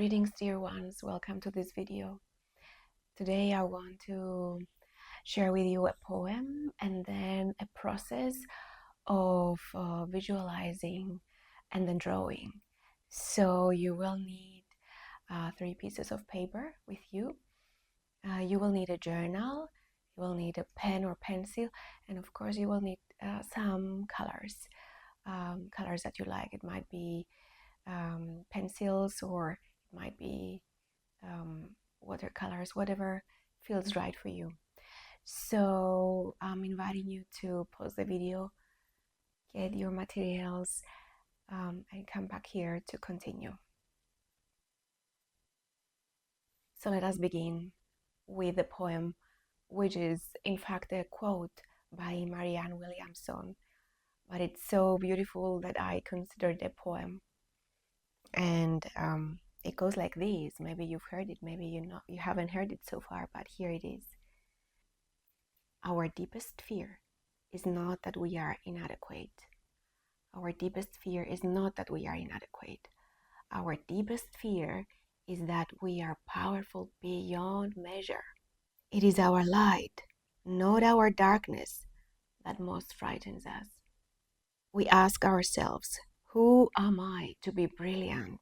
Greetings, dear ones. Welcome to this video. Today I want to share with you a poem and then a process of visualizing and then drawing. So you will need 3 pieces of paper with you. You will need a journal, you will need a pen or pencil, and of course you will need some colors, colors that you like. It might be pencils, or it might be watercolors, whatever feels right for you. So I'm inviting you to pause the video, get your materials, and come back here to continue. So let us begin with the poem, which is in fact a quote by Marianne Williamson, but it's so beautiful that I consider it a poem. And it goes like this. Maybe you've heard it, maybe you haven't heard it so far, but here it is. Our deepest fear is not that we are inadequate. Our deepest fear is not that we are inadequate. Our deepest fear is that we are powerful beyond measure. It is our light, not our darkness, that most frightens us. We ask ourselves, who am I to be brilliant,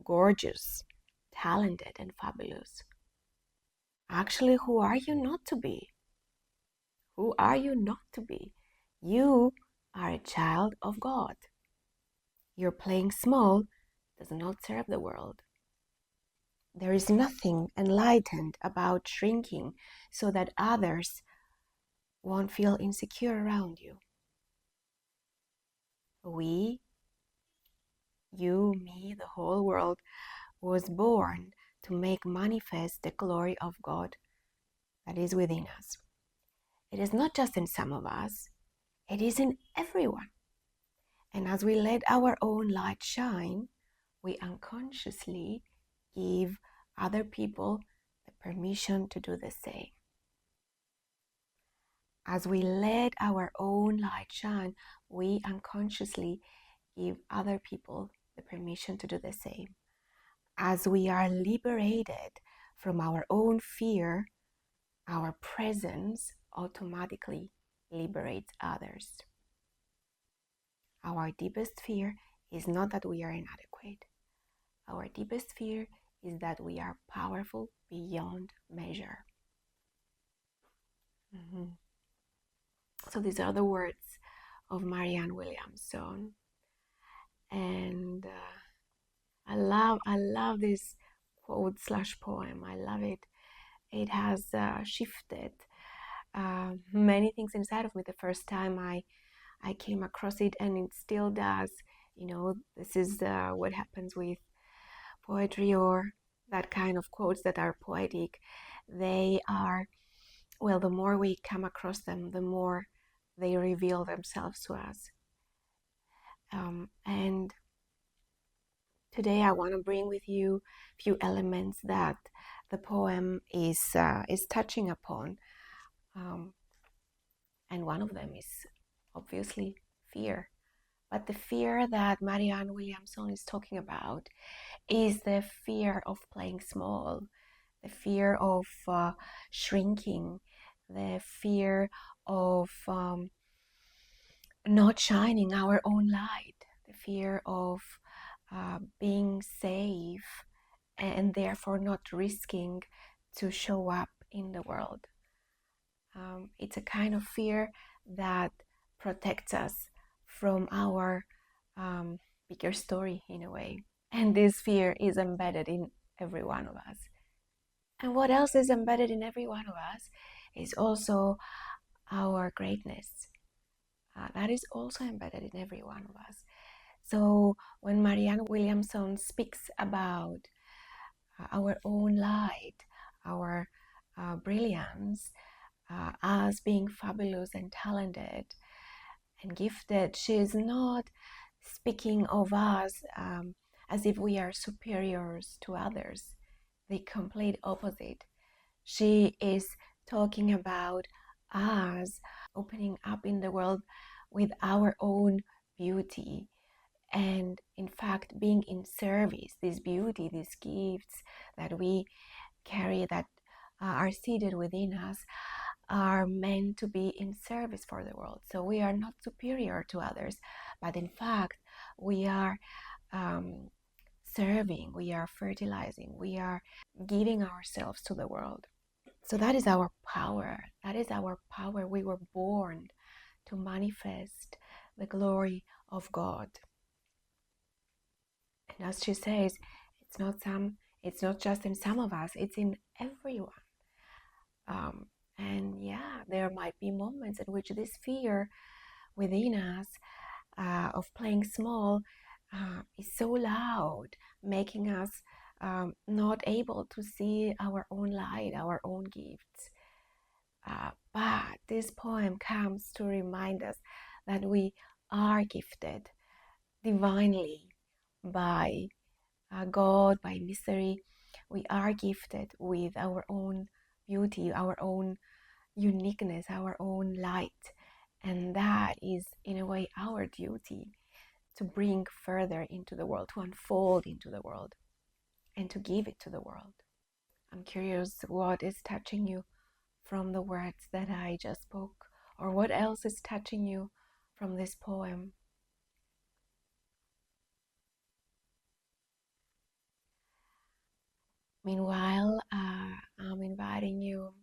gorgeous, talented, and fabulous? Actually, who are you not to be? Who are you not to be? You are a child of God. Your playing small does not serve the world. There is nothing enlightened about shrinking so that others won't feel insecure around you. We, you, me, the whole world was born to make manifest the glory of God that is within us. It is not just in some of us, it is in everyone. And as we let our own light shine, we unconsciously give other people the permission to do the same. As we let our own light shine, we unconsciously give other people the permission to do the same. As we are liberated from our own fear, our presence automatically liberates others. Our deepest fear is not that we are inadequate. Our deepest fear is that we are powerful beyond measure. So these are the words of Marianne Williamson. And I love this quote / poem. I love it. It has shifted many things inside of me the first time I came across it, and it still does. You know, this is what happens with poetry or that kind of quotes that are poetic. They are, well, the more we come across them, the more they reveal themselves to us. And today I want to bring with you a few elements that the poem is touching upon. And one of them is obviously fear. But the fear that Marianne Williamson is talking about is the fear of playing small, the fear of shrinking, the fear of not shining our own light, the fear of being safe and therefore not risking to show up in the world. It's a kind of fear that protects us from our bigger story in a way. And this fear is embedded in every one of us. And what else is embedded in every one of us is also our greatness. That is also embedded in every one of us. So when Marianne Williamson speaks about our own light, our brilliance, as being fabulous and talented and gifted, she is not speaking of us as if we are superiors to others. The complete opposite. She is talking about us opening up in the world with our own beauty And in fact, being in service, this beauty, these gifts that we carry that are seated within us are meant to be in service for the world. So we are not superior to others, but in fact, we are serving, we are fertilizing, we are giving ourselves to the world. So that is our power. That is our power. We were born to manifest the glory of God. And as she says, it's not just in some of us, it's in everyone. And yeah, there might be moments in which this fear within us of playing small is so loud, making us not able to see our own light, our own gifts. But this poem comes to remind us that we are gifted divinely by God, by mystery. We are gifted with our own beauty, our own uniqueness, our own light. And that is, in a way, our duty to bring further into the world, to unfold into the world, and to give it to the world. I'm curious what is touching you from the words that I just spoke, or what else is touching you from this poem. Meanwhile, I'm inviting you,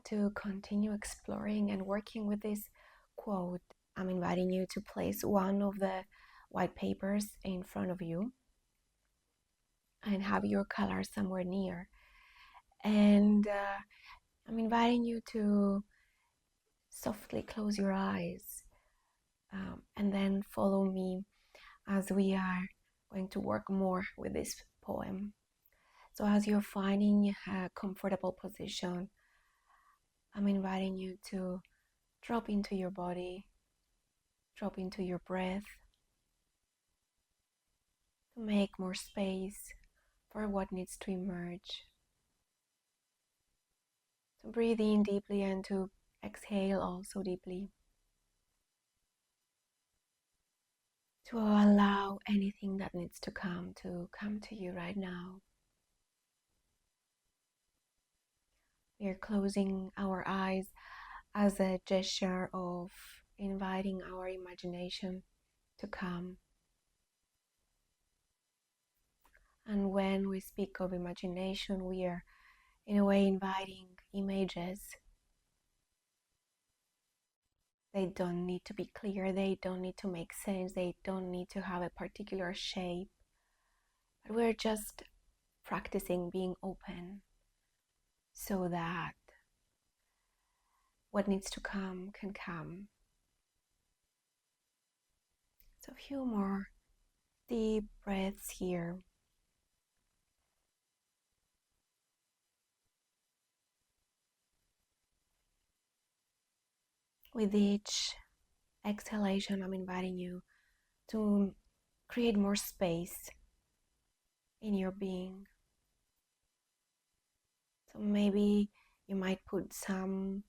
to continue exploring and working with this quote. I'm inviting you to place one of the white papers in front of you and have your color somewhere near. And I'm inviting you to softly close your eyes and then follow me as we are going to work more with this poem. So as you're finding a comfortable position, I'm inviting you to drop into your body, drop into your breath, to make more space for what needs to emerge. To breathe in deeply and to exhale also deeply. To allow anything that needs to come to you right now. We are closing our eyes as a gesture of inviting our imagination to come. And when we speak of imagination, we are in a way inviting images. They don't need to be clear, they don't need to make sense, they don't need to have a particular shape. But we're just practicing being open so that what needs to come can come. So a few more deep breaths here. With each exhalation, I'm inviting you to create more space in your being. So maybe you might put some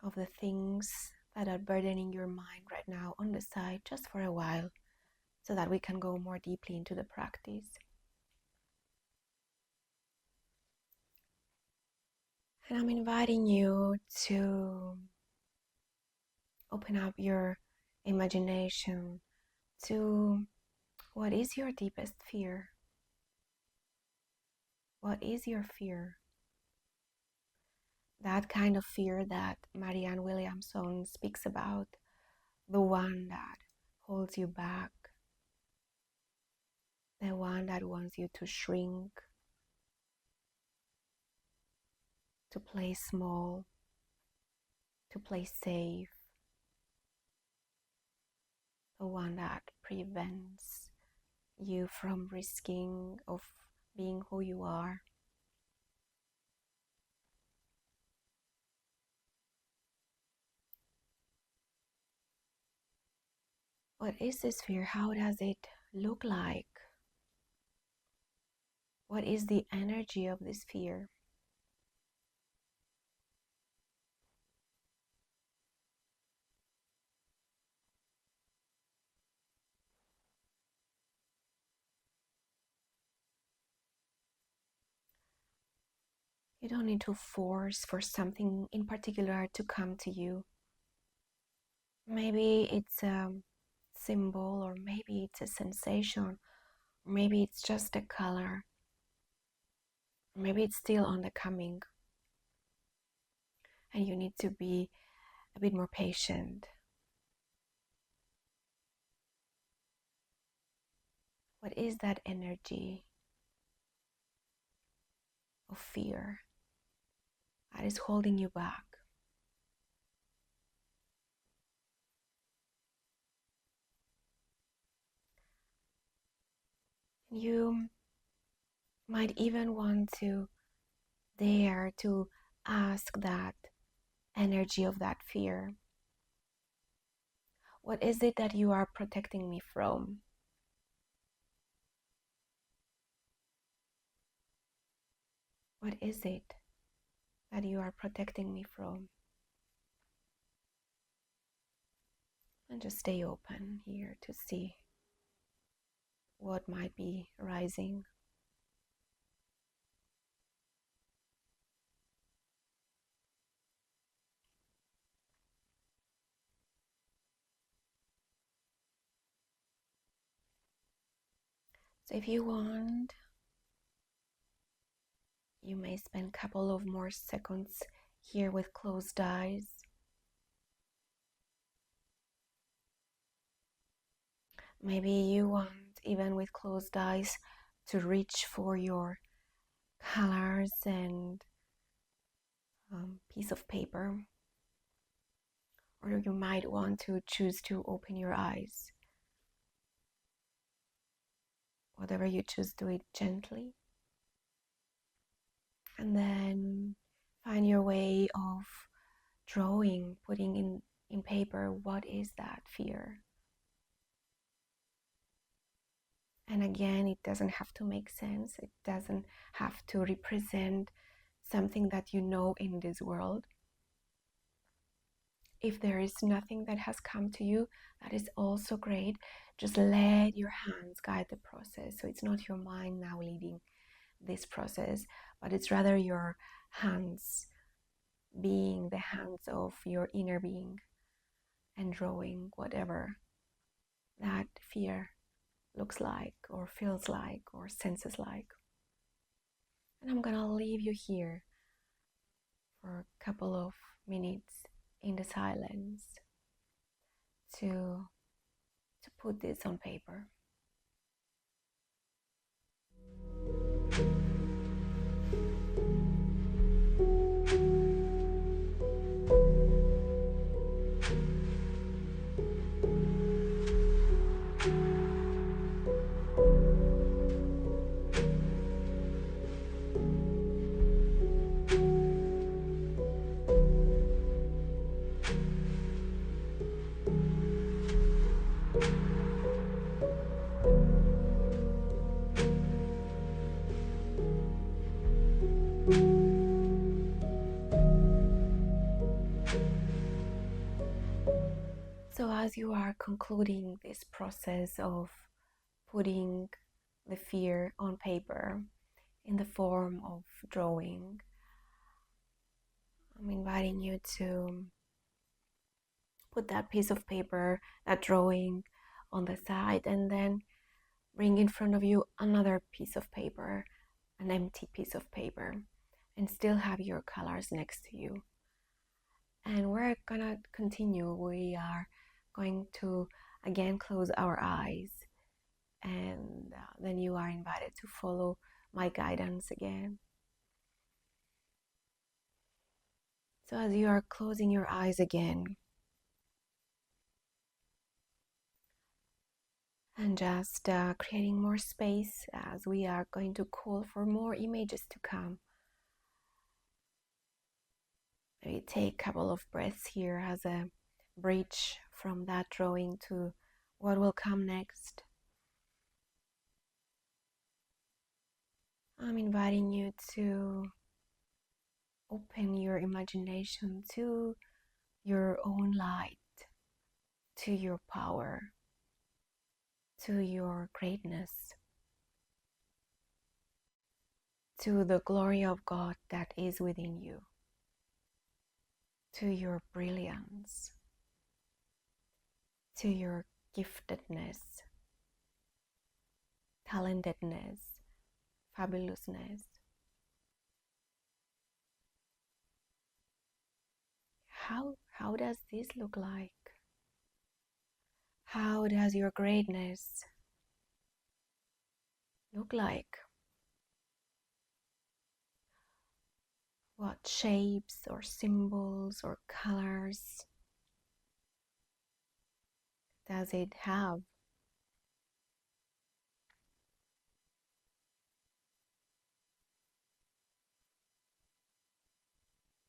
of the things that are burdening your mind right now on the side just for a while so that we can go more deeply into the practice. And I'm inviting you to open up your imagination to what is your deepest fear? What is your fear? That kind of fear that Marianne Williamson speaks about, the one that holds you back, the one that wants you to shrink, to play small, to play safe, the one that prevents you from risking of being who you are. What is this fear? How does it look like? What is the energy of this fear? You don't need to force for something in particular to come to you. Maybe it's a symbol, or maybe it's a sensation, or maybe it's just a color, or maybe it's still on the coming. And you need to be a bit more patient. What is that energy of fear that is holding you back? You might even want to dare to ask that energy of that fear, what is it that you are protecting me from? What is it that you are protecting me from? And just stay open here to see what might be rising. So if you want, you may spend a couple of more seconds here with closed eyes. Maybe you want, even with closed eyes, to reach for your colors and piece of paper. Or you might want to choose to open your eyes. Whatever you choose, do it gently. And then find your way of drawing, putting in paper, what is that fear? And again, it doesn't have to make sense. It doesn't have to represent something that you know in this world. If there is nothing that has come to you, that is also great. Just let your hands guide the process. So it's not your mind now leading this process, but it's rather your hands being the hands of your inner being and drawing whatever that fear looks like or feels like or senses like. And I'm gonna leave you here for a couple of minutes in the silence to put this on paper. So as you are concluding this process of putting the fear on paper in the form of drawing, I'm inviting you to put that piece of paper, that drawing, on the side, and then bring in front of you another piece of paper, an empty piece of paper, and still have your colors next to you. And we're gonna continue. We are going to again close our eyes, and then you are invited to follow my guidance again. So as you are closing your eyes again, and just creating more space as we are going to call for more images to come. Maybe take a couple of breaths here as a bridge from that drawing to what will come next. I'm inviting you to open your imagination to your own light, to your power, to your greatness, to the glory of God that is within you, to your brilliance, to your giftedness, talentedness, fabulousness. How does this look like? How does your greatness look like? What shapes or symbols or colors does it have?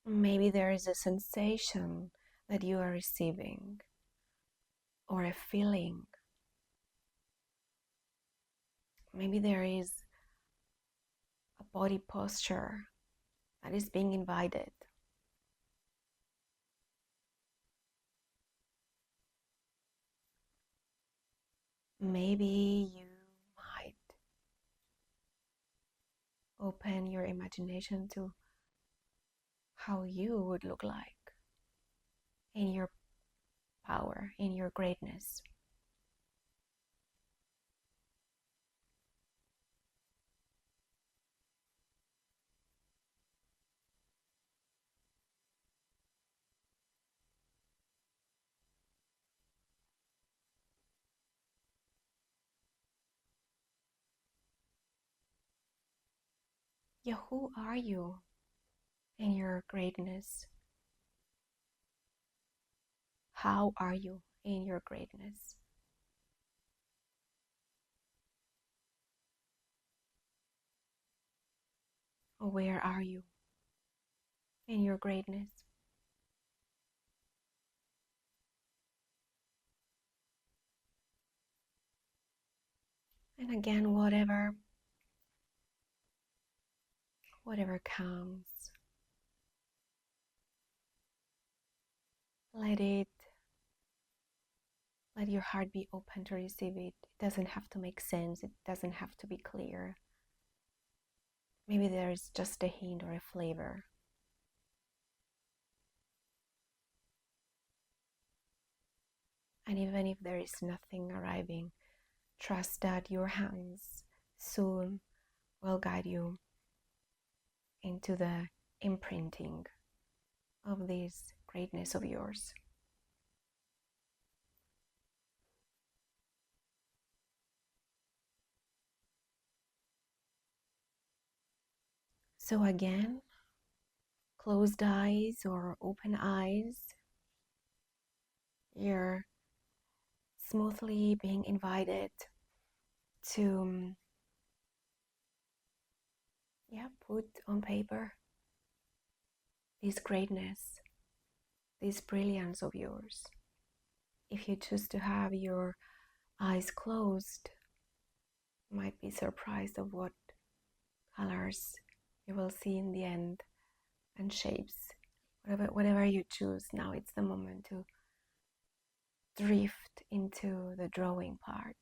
Maybe there is a sensation that you are receiving, or a feeling. Maybe there is a body posture that is being invited. Maybe you might open your imagination to how you would look like in your power, in your greatness. Yeah, who are you in your greatness? How are you in your greatness? Where are you in your greatness? And again, whatever comes, let your heart be open to receive it. It doesn't have to make sense. It doesn't have to be clear. Maybe there is just a hint or a flavor. And even if there is nothing arriving, trust that your hands soon will guide you into the imprinting of this greatness of yours. So again, closed eyes or open eyes, you're smoothly being invited to put on paper this greatness, this brilliance of yours. If you choose to have your eyes closed, you might be surprised of what colors you will see in the end, and shapes. Whatever you choose, now it's the moment to drift into the drawing part.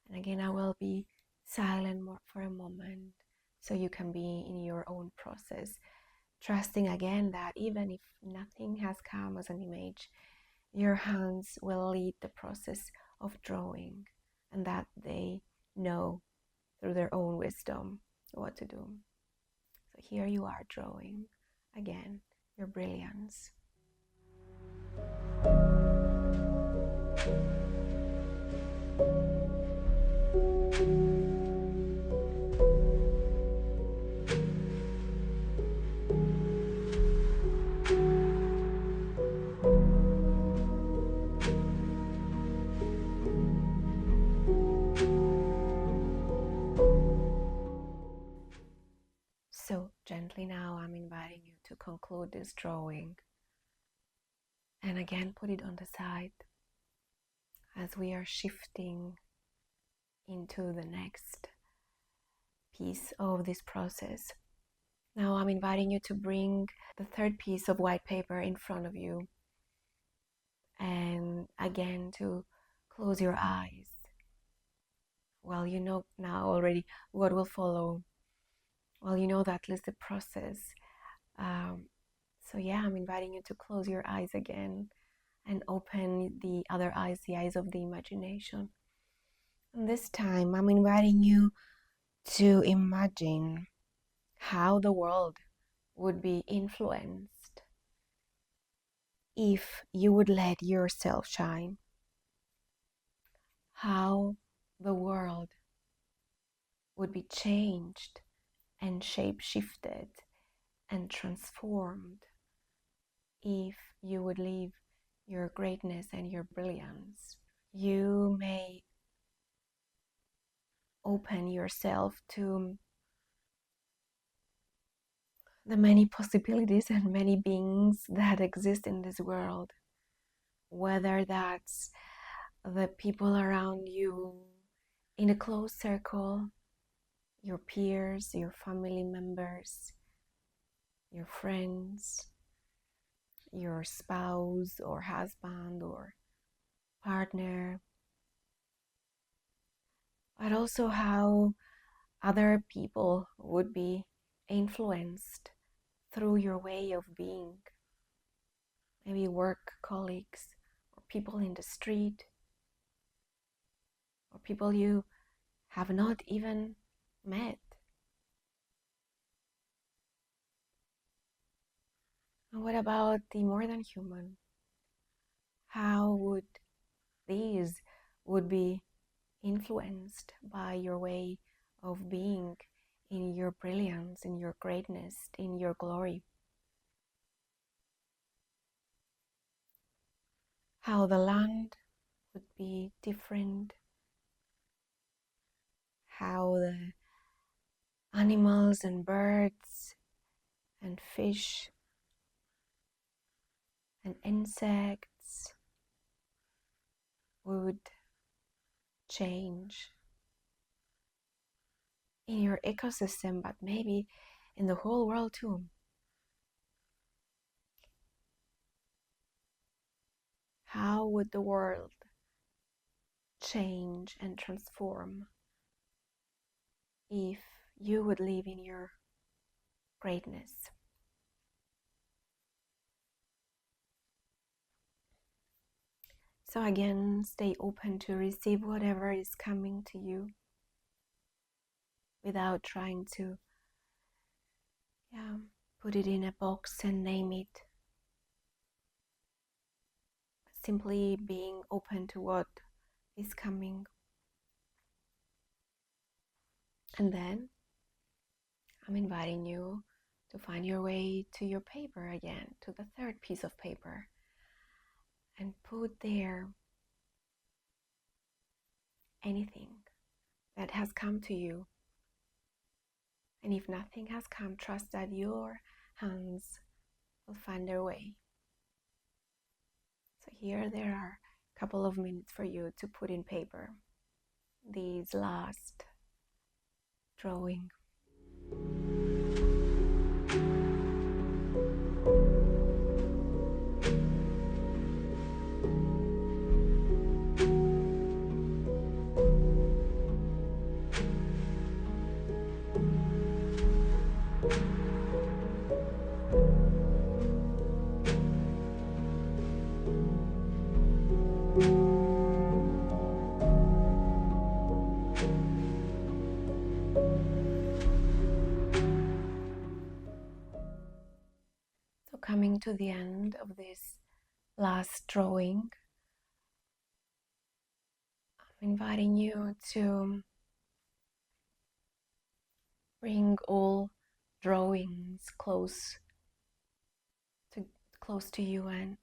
And again, I will be silent for a moment so you can be in your own process, trusting again that even if nothing has come as an image, your hands will lead the process of drawing, and that they know through their own wisdom what to do. So here you are drawing again your brilliance. So gently now I'm inviting you to conclude this drawing, and again put it on the side as we are shifting into the next piece of this process. Now I'm inviting you to bring the third piece of white paper in front of you, and again to close your eyes. Well, you know now already what will follow. Well, you know that at least the process. Um, so yeah, I'm inviting you to close your eyes again and open the other eyes, the eyes of the imagination. And this time, I'm inviting you to imagine how the world would be influenced if you would let yourself shine. How the world would be changed and shape-shifted and transformed if you would live your greatness and your brilliance. You may open yourself to the many possibilities and many beings that exist in this world, whether that's the people around you in a close circle, your peers, your family members, your friends, your spouse or husband or partner, but also how other people would be influenced through your way of being. Maybe work colleagues, or people in the street, or people you have not even met. And what about the more than human? How would these would be influenced by your way of being in your brilliance, in your greatness, in your glory? How the land would be different, how the animals and birds and fish and insects would change in your ecosystem, but maybe in the whole world too. How would the world change and transform if you would live in your greatness? So again, stay open to receive whatever is coming to you without trying to put it in a box and name it. Simply being open to what is coming. And then I'm inviting you to find your way to your paper again, to the third piece of paper, and put there anything that has come to you. And if nothing has come, trust that your hands will find their way. So here there are a couple of minutes for you to put in paper these last drawing. So coming to the end of this last drawing, I'm inviting you to bring all drawings close to you, and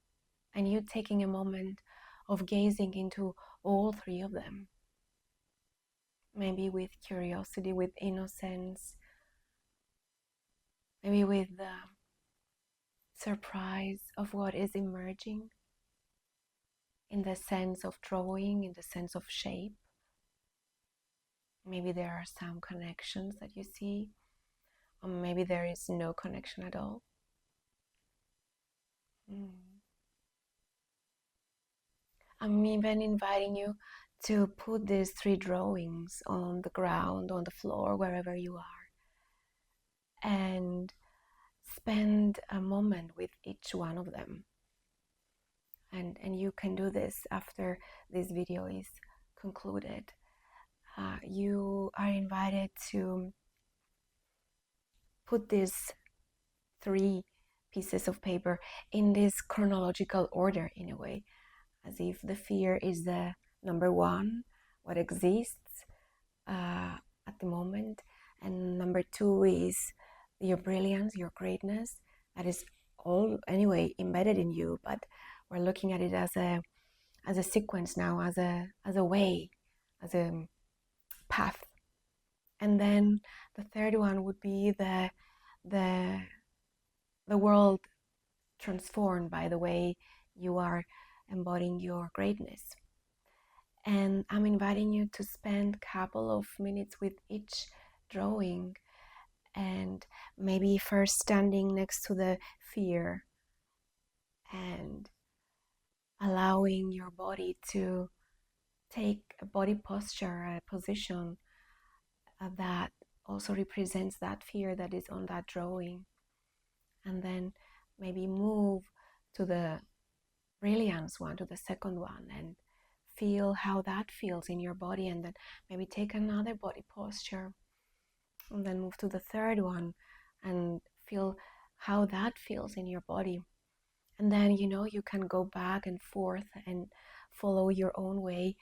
you taking a moment of gazing into all three of them, maybe with curiosity, with innocence, maybe with the surprise of what is emerging in the sense of drawing, in the sense of shape. Maybe there are some connections that you see, or maybe there is no connection at all. I'm even inviting you to put these three drawings on the ground, on the floor, wherever you are, and spend a moment with each one of them. And you can do this after this video is concluded. You are invited to put these 3 pieces of paper in this chronological order, in a way, as if the fear is the number 1, what exists at the moment, and number 2 is your brilliance, your greatness, that is all anyway embedded in you, but we're looking at it as a sequence now, as a way, as a path. And then the third one would be the world transformed by the way you are embodying your greatness. And I'm inviting you to spend a couple of minutes with each drawing, and maybe first standing next to the fear and allowing your body to take a body posture, a position that also represents that fear that is on that drawing. And then maybe move to the brilliance one, to the second one, and feel how that feels in your body. And then maybe take another body posture, and then move to the third one and feel how that feels in your body. And then, you can go back and forth and follow your own way.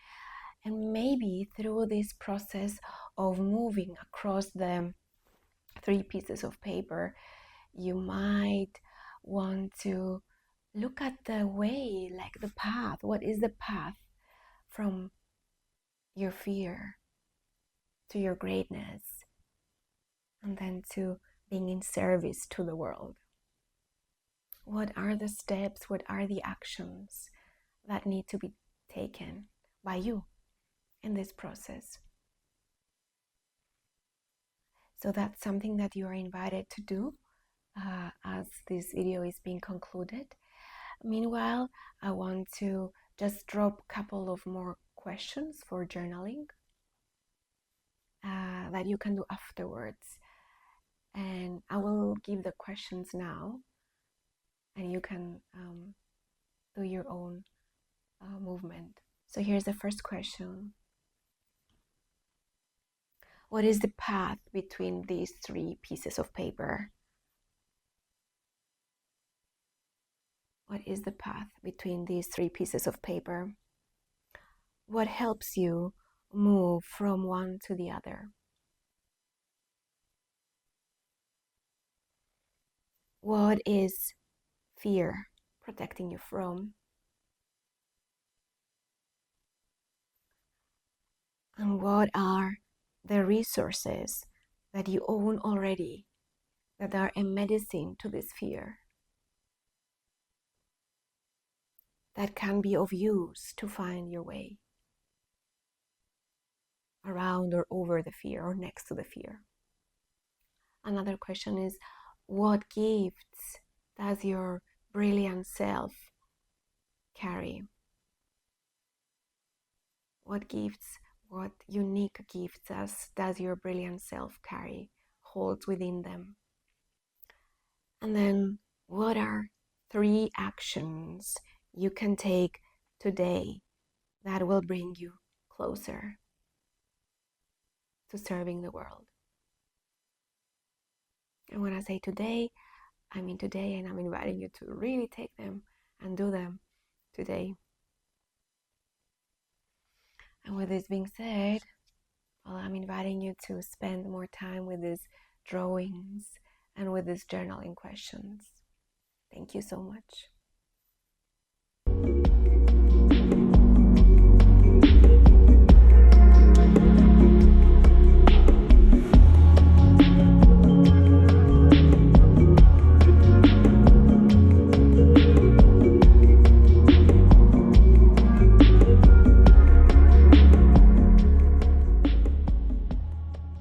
And maybe through this process of moving across the 3 pieces of paper, you might want to look at the way, like the path. What is the path from your fear to your greatness, and then to being in service to the world? What are the steps? What are the actions that need to be taken by you in this process? So that's something that you are invited to do as this video is being concluded. Meanwhile, I want to just drop a couple of more questions for journaling that you can do afterwards. And I will give the questions now, and you can do your own movement. So here's the first question. What is the path between these 3 pieces of paper? What is the path between these 3 pieces of paper? What helps you move from one to the other? What is fear protecting you from? And what are the resources that you own already that are a medicine to this fear, that can be of use to find your way around or over the fear or next to the fear? Another question is, what gifts does your brilliant self carry? What gifts, what unique gifts does your brilliant self carry, holds within them? And then, what are 3 actions you can take today that will bring you closer to serving the world? And when I say today, I mean today, and I'm inviting you to really take them and do them today. And with this being said, well, I'm inviting you to spend more time with these drawings and with these journaling questions. Thank you so much.